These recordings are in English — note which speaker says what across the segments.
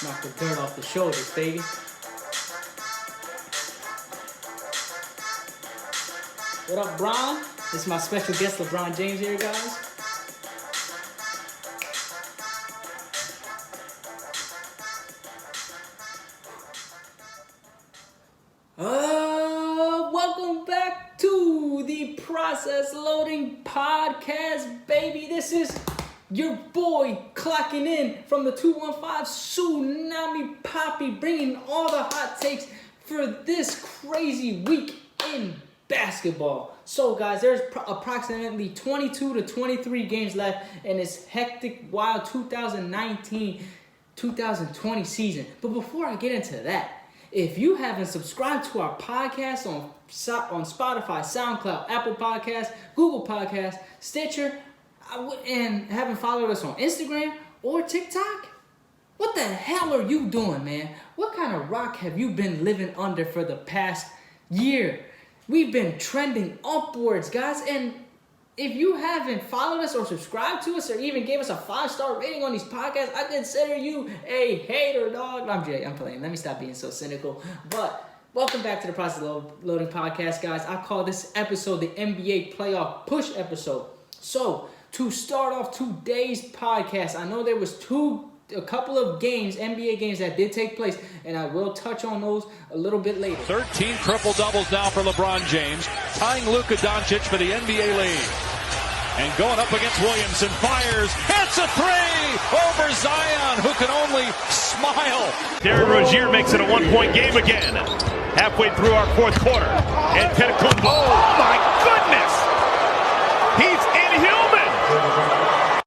Speaker 1: Knock the dirt off the shoulders, baby. What up, Bron? This is my special guest, LeBron James here, guys. Welcome back to the Process Loading Podcast, baby. This is your boy clocking in from the 215 Tsunami Papi, bringing all the hot takes for this crazy week in basketball. So, guys, there's approximately 22 to 23 games left in this hectic, wild 2019-2020 season. But before I get into that, if you haven't subscribed to our podcast on Spotify, SoundCloud, Apple Podcasts, Google Podcasts, Stitcher, and haven't followed us on Instagram or TikTok, what the hell are you doing, man? What kind of rock have you been living under for the past year? We've been trending upwards, guys, and if you haven't followed us or subscribed to us or even gave us a 5-star rating on these podcasts, I consider you a hater, dog. I'm playing. Let me stop being so cynical. But welcome back to the Process Loading Podcast, guys. I call this episode the NBA Playoff Push episode. So, to start off today's podcast, I know there was a couple of games, NBA games that did take place, and I will touch on those a little bit later.
Speaker 2: 13 triple-doubles now for LeBron James, tying Luka Doncic for the NBA lead. And going up against Williamson, fires, hits a three over Zion, who can only smile.
Speaker 3: Darren Rozier makes it a one-point game again. Halfway through our fourth quarter. And Antetokounmpo, oh my goodness! He's inhuman!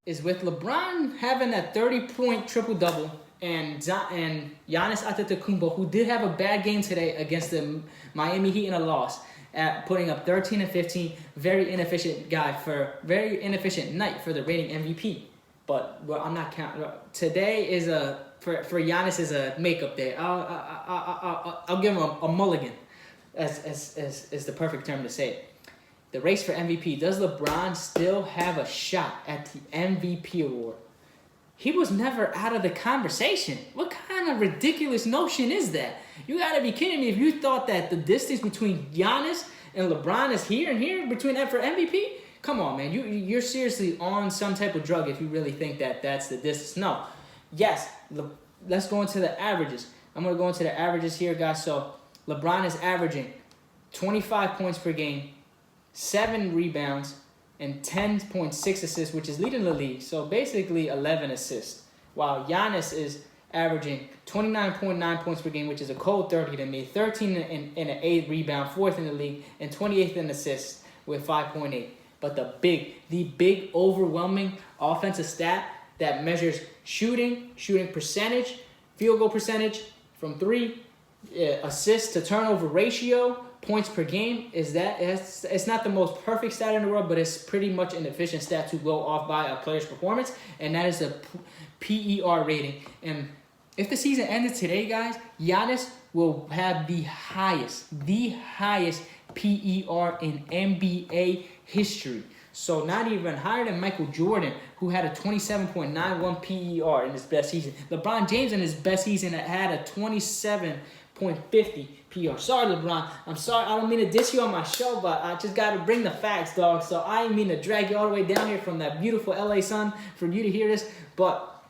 Speaker 1: Is with LeBron having that 30-point triple-double and Giannis Antetokounmpo, who did have a bad game today against the Miami Heat in a loss, at putting up 13 and 15, very inefficient night for the reigning MVP. But I'm not counting. Today is for Giannis is a makeup day. I'll give him a mulligan, as the perfect term to say it. The race for MVP. Does LeBron still have a shot at the MVP award? He was never out of the conversation. What kind of ridiculous notion is that? You gotta be kidding me if you thought that the distance between Giannis and LeBron is here and here between them for MVP? Come on, man. You're seriously on some type of drug if you really think that that's the distance. No. Yes, let's go into the averages. I'm going to go into the averages here, guys. So, LeBron is averaging 25 points per game, 7 rebounds, and 10.6 assists, which is leading the league. So basically 11 assists. While Giannis is averaging 29.9 points per game, which is a cold 30 to me, 13 and an 8 rebound, 4th in the league, and 28th in assists with 5.8. But the big overwhelming offensive stat that measures shooting percentage, field goal percentage from 3, assists to turnover ratio, points per game, it's not the most perfect stat in the world, but it's pretty much an efficient stat to go off by a player's performance, and that is the PER rating. And if the season ended today, guys, Giannis will have the highest PER in NBA history. So not even higher than Michael Jordan, who had a 27.91 PER in his best season. LeBron James in his best season had a 27.50 PR. Sorry, LeBron. I'm sorry. I don't mean to diss you on my show, but I just got to bring the facts, dog. So I didn't mean to drag you all the way down here from that beautiful LA sun for you to hear this. But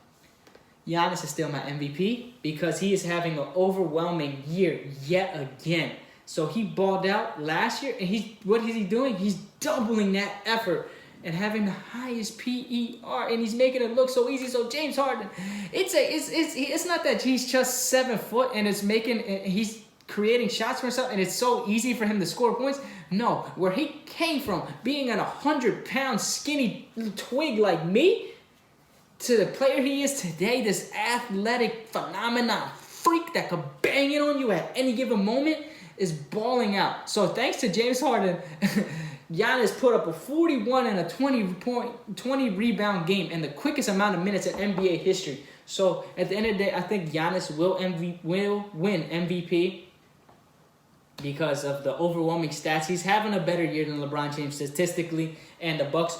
Speaker 1: Giannis is still my MVP because he is having an overwhelming year yet again. So he balled out last year, and what is he doing? He's doubling that effort and having the highest PER, and he's making it look so easy. So James Harden, it's not that he's just 7 foot and he's creating shots for himself, and it's so easy for him to score points. No, where he came from, being an 100-pound skinny twig like me, to the player he is today, this athletic phenomenon freak that could bang it on you at any given moment, is balling out. So thanks to James Harden, Giannis put up a 41 and a 20 rebound game in the quickest amount of minutes in NBA history. So at the end of the day, I think Giannis will win MVP because of the overwhelming stats. He's having a better year than LeBron James statistically, and the Bucks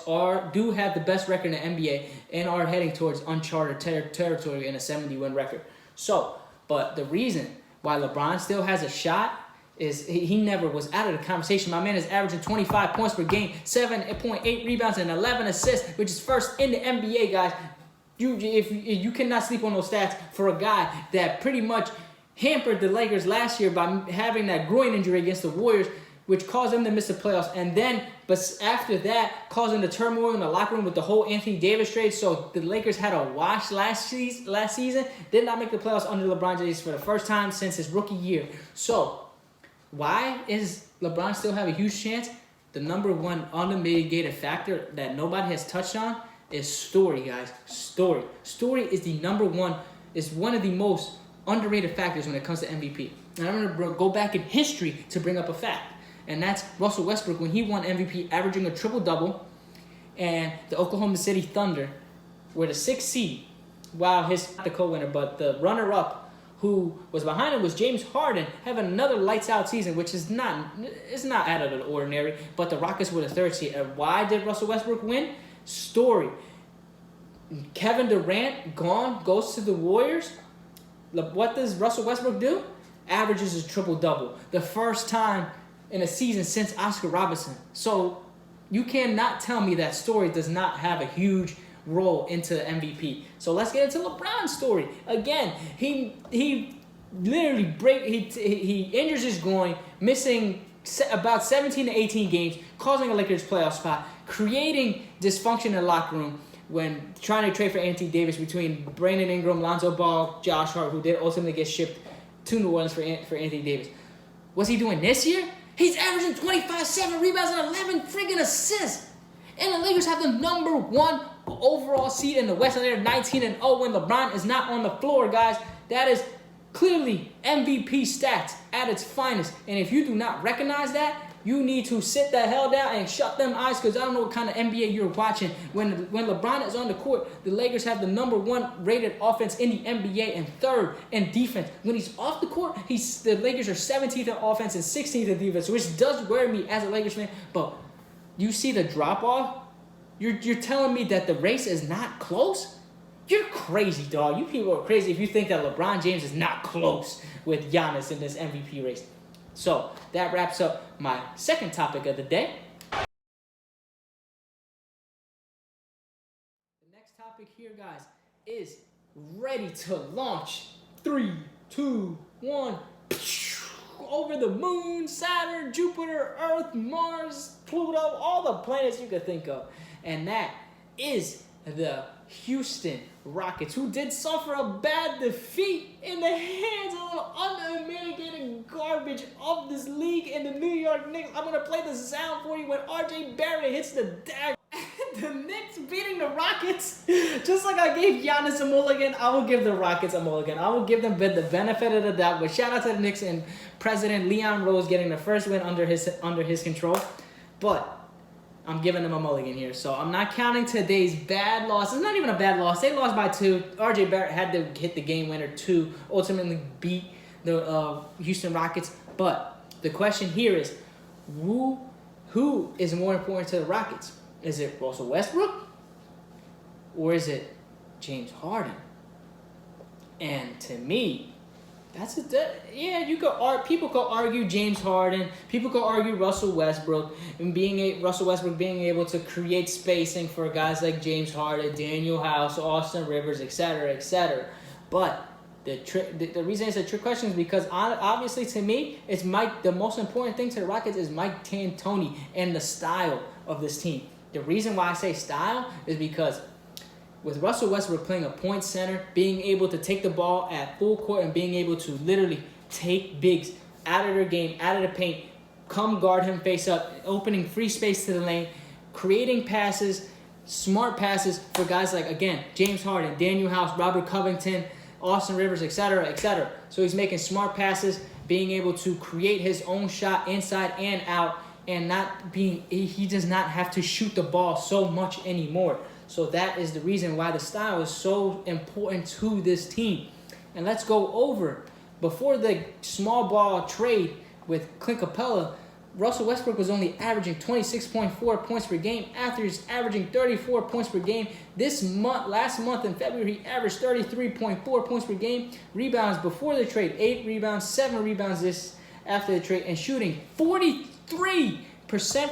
Speaker 1: do have the best record in the NBA and are heading towards uncharted territory in a 70-win record. So, but the reason why LeBron still has a shot is he never was out of the conversation. My man is averaging 25 points per game, 7.8 rebounds, and 11 assists, which is first in the NBA, guys. You cannot sleep on those stats for a guy that pretty much hampered the Lakers last year by having that groin injury against the Warriors, which caused them to miss the playoffs. And then, but after that, causing the turmoil in the locker room with the whole Anthony Davis trade. So the Lakers had a wash last season. Did not make the playoffs under LeBron James for the first time since his rookie year. So why is LeBron still have a huge chance? The number one unmitigated factor that nobody has touched on is story, guys. Story. Story is the number one, is one of the most underrated factors when it comes to MVP. And I'm going to go back in history to bring up a fact. And that's Russell Westbrook when he won MVP, averaging a triple-double. And the Oklahoma City Thunder were the 6th seed. Wow, not the co-winner, but the runner-up who was behind him was James Harden, having another lights-out season, which is not out of the ordinary. But the Rockets were the 3rd seed. And why did Russell Westbrook win? Story. Kevin Durant goes to the Warriors. What does Russell Westbrook do? Averages a triple-double. The first time in a season since Oscar Robertson. So you cannot tell me that story does not have a huge role into MVP. So let's get into LeBron's story. Again, he literally he injures his groin, missing about 17 to 18 games, causing a Lakers playoff spot, creating dysfunction in the locker room when trying to trade for Anthony Davis between Brandon Ingram, Lonzo Ball, Josh Hart, who did ultimately get shipped to New Orleans for Anthony Davis. What's he doing this year? He's averaging 25, 7 rebounds, and 11 friggin' assists. And the Lakers have the number one overall seed in the West, and they're 19-0 when LeBron is not on the floor, guys. That is clearly MVP stats at its finest. And if you do not recognize that, you need to sit the hell down and shut them eyes, because I don't know what kind of NBA you're watching. When LeBron is on the court, the Lakers have the number one rated offense in the NBA and 3rd in defense. When he's off the court, the Lakers are 17th in offense and 16th in defense, which does worry me as a Lakers fan. But you see the drop-off? You're telling me that the race is not close? You're crazy, dog. You people are crazy if you think that LeBron James is not close with Giannis in this MVP race. So that wraps up my second topic of the day. The next topic here, guys, is ready to launch. 3, 2, 1. Over the moon, Saturn, Jupiter, Earth, Mars, Pluto, all the planets you could think of. And that is the Houston Rockets, who did suffer a bad defeat in the hands of the unmitigated garbage of this league in the New York Knicks. I'm going to play the sound for you when RJ Barrett hits the dagger. The Knicks beating the Rockets. Just like I gave Giannis a mulligan, I will give the Rockets a mulligan. I will give them the benefit of the doubt. But shout out to the Knicks and President Leon Rose getting the first win under his control. But I'm giving them a mulligan here. So I'm not counting today's bad loss. It's not even a bad loss. They lost by 2. RJ Barrett had to hit the game winner to ultimately beat the Houston Rockets. But the question here is, who is more important to the Rockets? Is it Russell Westbrook? Or is it James Harden? And to me, people could argue James Harden, people could argue Russell Westbrook, and Russell Westbrook being able to create spacing for guys like James Harden, Daniel House, Austin Rivers, etc., etc. But the reason it's a trick question is because obviously to me, the most important thing to the Rockets is Mike D'Antoni and the style of this team. The reason why I say style is because with Russell Westbrook playing a point center, being able to take the ball at full court and being able to literally take bigs out of their game, out of the paint, come guard him face up, opening free space to the lane, creating passes, smart passes for guys like, again, James Harden, Daniel House, Robert Covington, Austin Rivers, etc., etc. So he's making smart passes, being able to create his own shot inside and out, and he does not have to shoot the ball so much anymore. So that is the reason why the style is so important to this team. And let's go over, before the small ball trade with Clint Capella, Russell Westbrook was only averaging 26.4 points per game after he's averaging 34 points per game. Last month in February, he averaged 33.4 points per game. Rebounds before the trade, 8 rebounds, 7 rebounds after the trade, and shooting 43%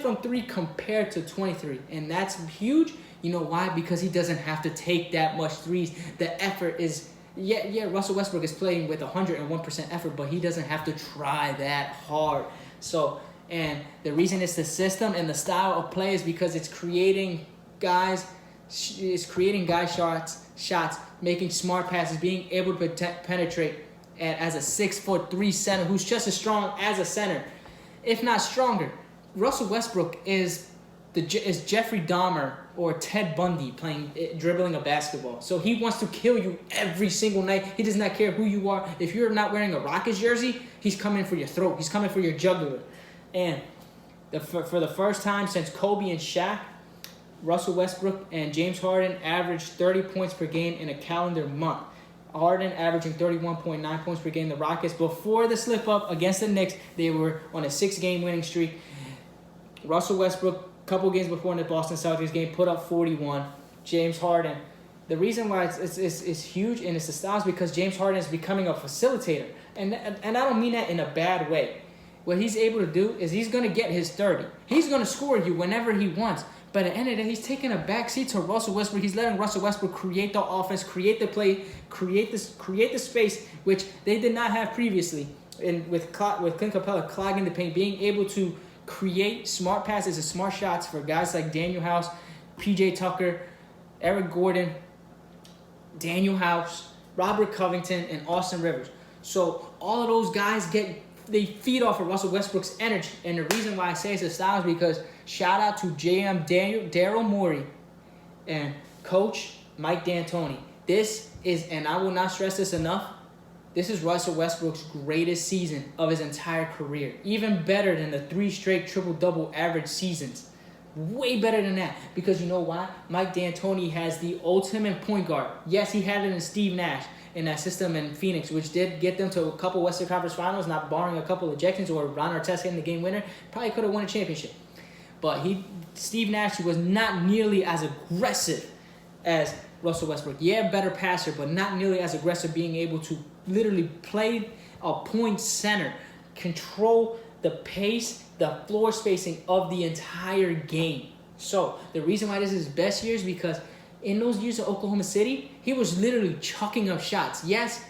Speaker 1: from 3 compared to 23. And that's huge. You know why? Because he doesn't have to take that much threes. The effort is, Russell Westbrook is playing with 101% effort, but he doesn't have to try that hard. So, and the reason it's the system and the style of play is because it's creating guys shots, making smart passes, being able to penetrate, and as a 6'3" center who's just as strong as a center, if not stronger. Russell Westbrook is Jeffrey Dahmer or Ted Bundy dribbling a basketball. So he wants to kill you every single night. He does not care who you are. If you're not wearing a Rockets jersey, he's coming for your throat. He's coming for your jugular. And for the first time since Kobe and Shaq, Russell Westbrook and James Harden averaged 30 points per game in a calendar month. Harden averaging 31.9 points per game. The Rockets, before the slip-up against the Knicks, they were on a 6-game winning streak. Russell Westbrook, a couple games before in the Boston Celtics game, put up 41. James Harden. The reason why it's huge and it's the style is because James Harden is becoming a facilitator. And I don't mean that in a bad way. What he's able to do is he's going to get his 30. He's going to score you whenever he wants. But at the end of the day, he's taking a backseat to Russell Westbrook. He's letting Russell Westbrook create the offense, create the play, create the space, which they did not have previously. And with Clint Capella clogging the paint, being able to create smart passes and smart shots for guys like Daniel House, PJ Tucker, Eric Gordon, Daniel House, Robert Covington, and Austin Rivers. So all of those guys they feed off of Russell Westbrook's energy. And the reason why I say it's a style is because shout out to JM Daryl Morey and Coach Mike D'Antoni. This is, and I will not stress this enough, this is Russell Westbrook's greatest season of his entire career. Even better than the 3 straight triple-double average seasons. Way better than that. Because you know why? Mike D'Antoni has the ultimate point guard. Yes, he had it in Steve Nash in that system in Phoenix, which did get them to a couple Western Conference Finals, not barring a couple ejections or Ron Artest getting the game winner. Probably could have won a championship. But Steve Nash was not nearly as aggressive as Russell Westbrook. Yeah, better passer, but not nearly as aggressive, being able to literally play a point center, control the pace, the floor spacing of the entire game. So the reason why this is his best year is because in those years of Oklahoma City, he was literally chucking up shots. Yes,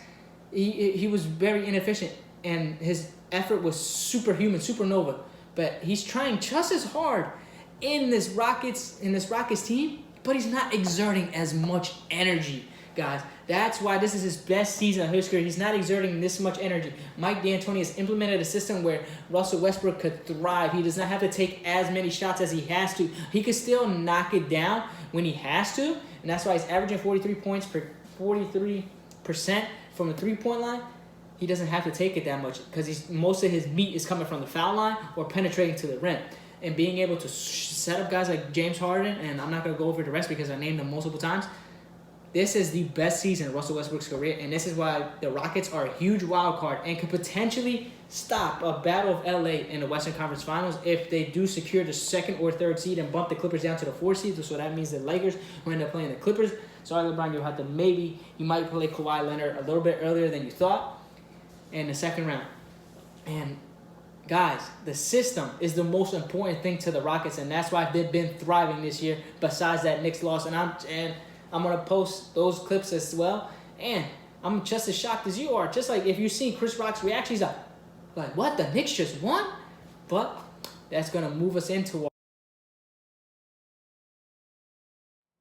Speaker 1: he was very inefficient, and his effort was superhuman, supernova. But he's trying just as hard in this Rockets team, but he's not exerting as much energy, guys. That's why this is his best season of his career. He's not exerting this much energy. Mike D'Antoni has implemented a system where Russell Westbrook could thrive. He does not have to take as many shots as he has to. He could still knock it down when he has to, and that's why he's averaging 43% from the three-point line. He doesn't have to take it that much because most of his meat is coming from the foul line or penetrating to the rim. And being able to set up guys like James Harden, and I'm not going to go over the rest because I named them multiple times. This is the best season of Russell Westbrook's career, and this is why the Rockets are a huge wild card and could potentially stop a battle of LA in the Western Conference Finals if they do secure the 2nd or 3rd seed and bump the Clippers down to the 4th seed. So that means the Lakers will end up playing the Clippers. Sorry, LeBron, you might play Kawhi Leonard a little bit earlier than you thought in the 2nd round. And guys, the system is the most important thing to the Rockets, and that's why they've been thriving this year. Besides that Knicks loss, and I'm gonna post those clips as well. And I'm just as shocked as you are. Just like if you see Chris Rock's reaction, he's like, what? The Knicks just won? But that's gonna move us into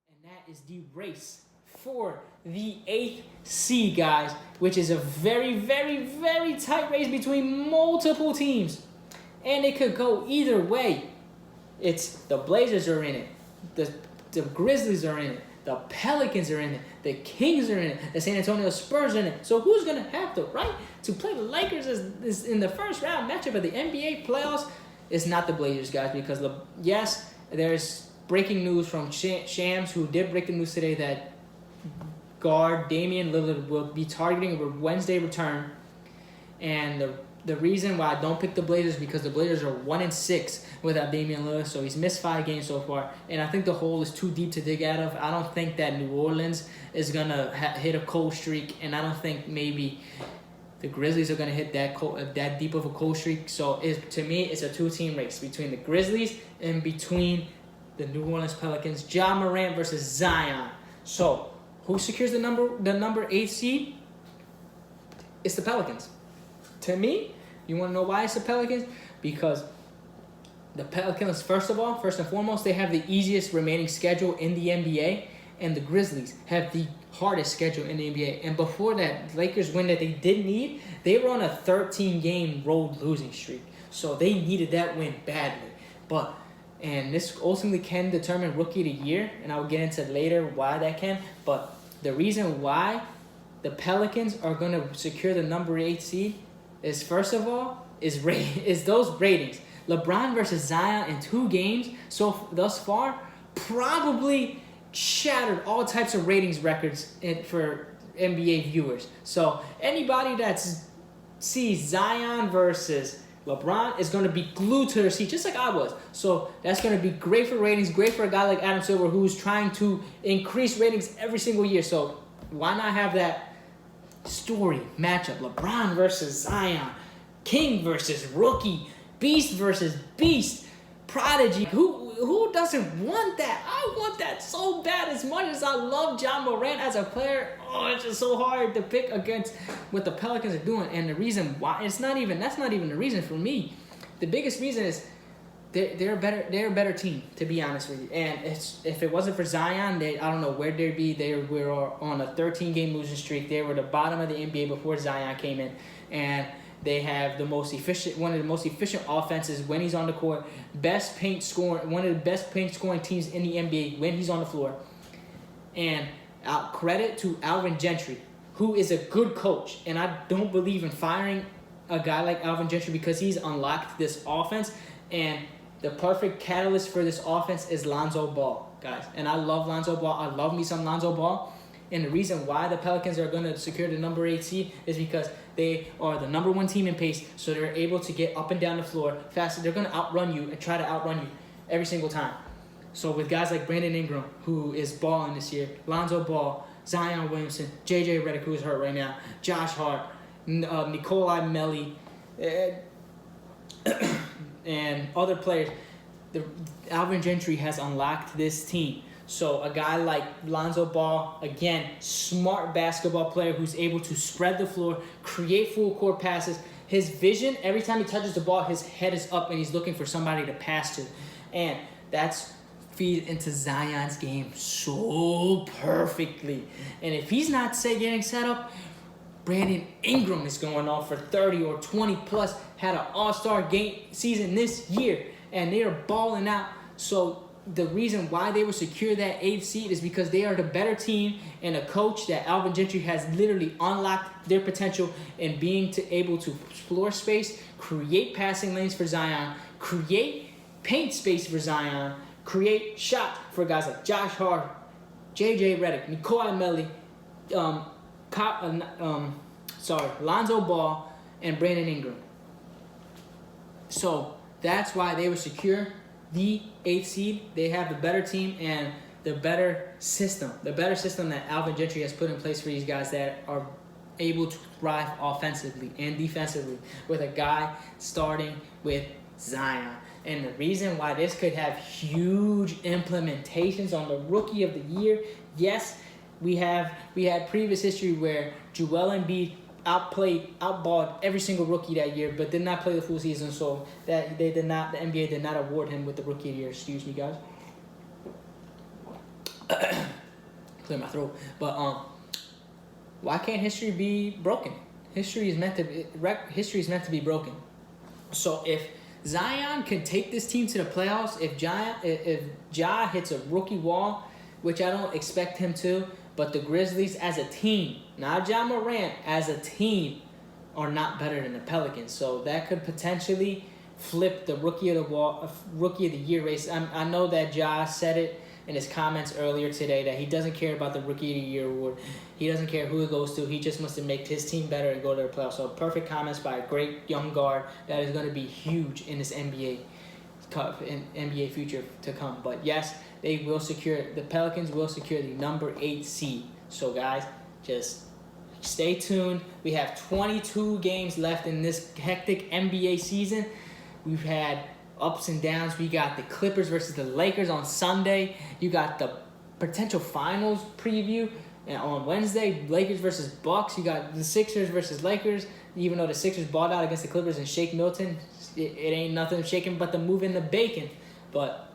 Speaker 1: and that is the race for the 8th seed, guys, which is a very, very, very tight race between multiple teams. And it could go either way. It's the Blazers are in it. The Grizzlies are in it. The Pelicans are in it. The Kings are in it. The San Antonio Spurs are in it. So who's going to have the right to play the Lakers is in the first round matchup of the NBA playoffs? It's not the Blazers, guys, because yes, there's breaking news from Shams, who did break the news today that guard Damian Lillard will be targeting a Wednesday return, and the reason why I don't pick the Blazers is because the Blazers are 1-6 without Damian Lillard, so he's missed 5 games so far, and I think the hole is too deep to dig out of. I don't think that New Orleans is gonna hit a cold streak, and I don't think maybe the Grizzlies are gonna hit that deep of a cold streak. So to me, it's a 2-team race between the Grizzlies and between the New Orleans Pelicans. Ja Morant versus Zion. So who secures the number 8 seed? It's the Pelicans. To me, you want to know why it's the Pelicans? Because the Pelicans, first and foremost, they have the easiest remaining schedule in the NBA, and the Grizzlies have the hardest schedule in the NBA. And before that Lakers win that they didn't need, they were on a 13-game road losing streak. So they needed that win badly. And this ultimately can determine Rookie of the Year, and I'll get into later why that can. But the reason why the Pelicans are going to secure the number 8 seed is, first of all, is those ratings. LeBron versus Zion in 2 games thus far probably shattered all types of ratings records for NBA viewers. So anybody that sees Zion versus LeBron is going to be glued to their seat, just like I was. So that's going to be great for ratings, great for a guy like Adam Silver who's trying to increase ratings every single year. So why not have that story matchup? LeBron versus Zion, King versus Rookie, Beast versus Beast, Prodigy. Who doesn't want that? I want that so bad. As much as I love Ja Morant as a player, it's just so hard to pick against what the Pelicans are doing. And the reason why that's not even the reason for me. The biggest reason is they're a better team, to be honest with you. And if it wasn't for Zion, I don't know where they'd be. They were on a 13-game losing streak. They were the bottom of the NBA before Zion came in, and they have one of the most efficient offenses when he's on the court. One of the best paint scoring teams in the NBA when he's on the floor. And credit to Alvin Gentry, who is a good coach. And I don't believe in firing a guy like Alvin Gentry because he's unlocked this offense. And the perfect catalyst for this offense is Lonzo Ball, guys. And I love Lonzo Ball. I love me some Lonzo Ball. And the reason why the Pelicans are going to secure the number 8 seed is because they are the number 1 team in pace, so they're able to get up and down the floor faster. They're going to outrun you and try to outrun you every single time. So with guys like Brandon Ingram, who is balling this year, Lonzo Ball, Zion Williamson, J.J. Redick, who is hurt right now, Josh Hart, Nikolai Melli, and other players, Alvin Gentry has unlocked this team. So a guy like Lonzo Ball, again, smart basketball player who's able to spread the floor, create full court passes. His vision, every time he touches the ball, his head is up and he's looking for somebody to pass to. And that's feed into Zion's game so perfectly. And if he's not getting set up, Brandon Ingram is going off for 30 or 20 plus, had an all-star game season this year, and they are balling out. So the reason why they will secure that 8th seed is because they are the better team, and a coach that Alvin Gentry has literally unlocked their potential in being able to explore space, create passing lanes for Zion, create paint space for Zion, create shot for guys like Josh Hart, J.J. Redick, Nikolai Melli, Lonzo Ball, and Brandon Ingram. So that's why they will secure the 8th seed. They have the better team and the better system that Alvin Gentry has put in place for these guys that are able to thrive offensively and defensively with a guy starting with Zion. And the reason why this could have huge implementations on the Rookie of the Year, yes, we had previous history where Joel Embiid outballed every single rookie that year, but did not play the full season, so that the NBA did not award him with the Rookie of the Year. Excuse me, guys. Clear my throat. But why can't history be broken? History is meant to be broken. So if Zion can take this team to the playoffs, if Ja hits a rookie wall, which I don't expect him to, but the Grizzlies as a team, not Ja Morant, as a team, are not better than the Pelicans. So that could potentially flip the Rookie of the Year race. I know that Ja said it in his comments earlier today that he doesn't care about the Rookie of the Year award. He doesn't care who it goes to. He just wants to make his team better and go to the playoffs. So perfect comments by a great young guard that is going to be huge in this NBA Cup and NBA future to come. But yes, the Pelicans will secure the number 8 seed. So guys, just stay tuned. We have 22 games left in this hectic NBA season. We've had ups and downs. We got the Clippers versus the Lakers on Sunday. You got the potential finals preview on Wednesday, Lakers versus Bucks. You got the Sixers versus Lakers. Even though the Sixers balled out against the Clippers and Shake Milton, it ain't nothing shaking but the move in the bacon. But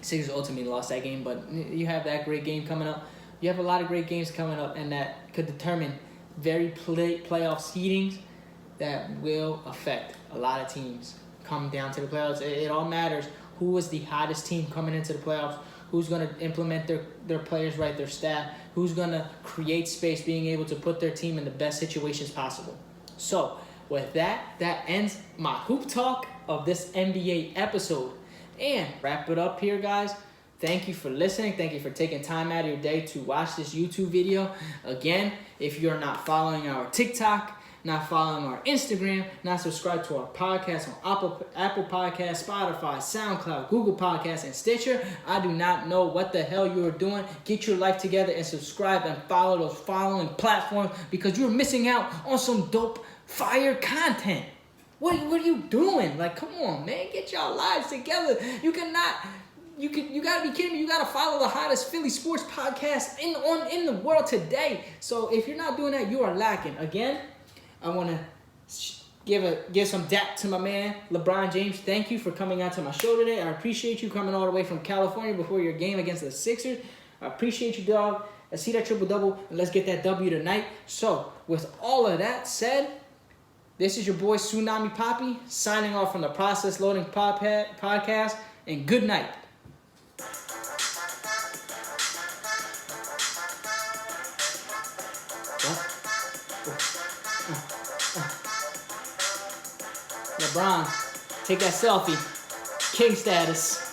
Speaker 1: Sixers ultimately lost that game. But you have that great game coming up. You have a lot of great games coming up, and that could determine playoff seedings that will affect a lot of teams. Come down to the playoffs. It all matters. Who is the hottest team coming into the playoffs? Who's going to implement their players right, their staff? Who's going to create space, being able to put their team in the best situations possible? So, with that ends my hoop talk of this NBA episode. And wrap it up here, guys. Thank you for listening. Thank you for taking time out of your day to watch this YouTube video. Again, if you're not following our TikTok, not following our Instagram, not subscribed to our podcast on Apple Podcasts, Spotify, SoundCloud, Google Podcasts, and Stitcher, I do not know what the hell you are doing. Get your life together and subscribe and follow those following platforms because you're missing out on some dope fire content. What are you doing? Like, come on, man. Get your lives together. You gotta be kidding me. You gotta follow the hottest Philly sports podcast in the world today. So if you're not doing that, you are lacking. Again, I want to give some dap to my man, LeBron James. Thank you for coming out to my show today. I appreciate you coming all the way from California before your game against the Sixers. I appreciate you, dog. Let's see that triple-double, and let's get that W tonight. So, with all of that said, this is your boy, Tsunami Papi, signing off from the Process Loading Podcast, and good night. LeBron, take that selfie. King status.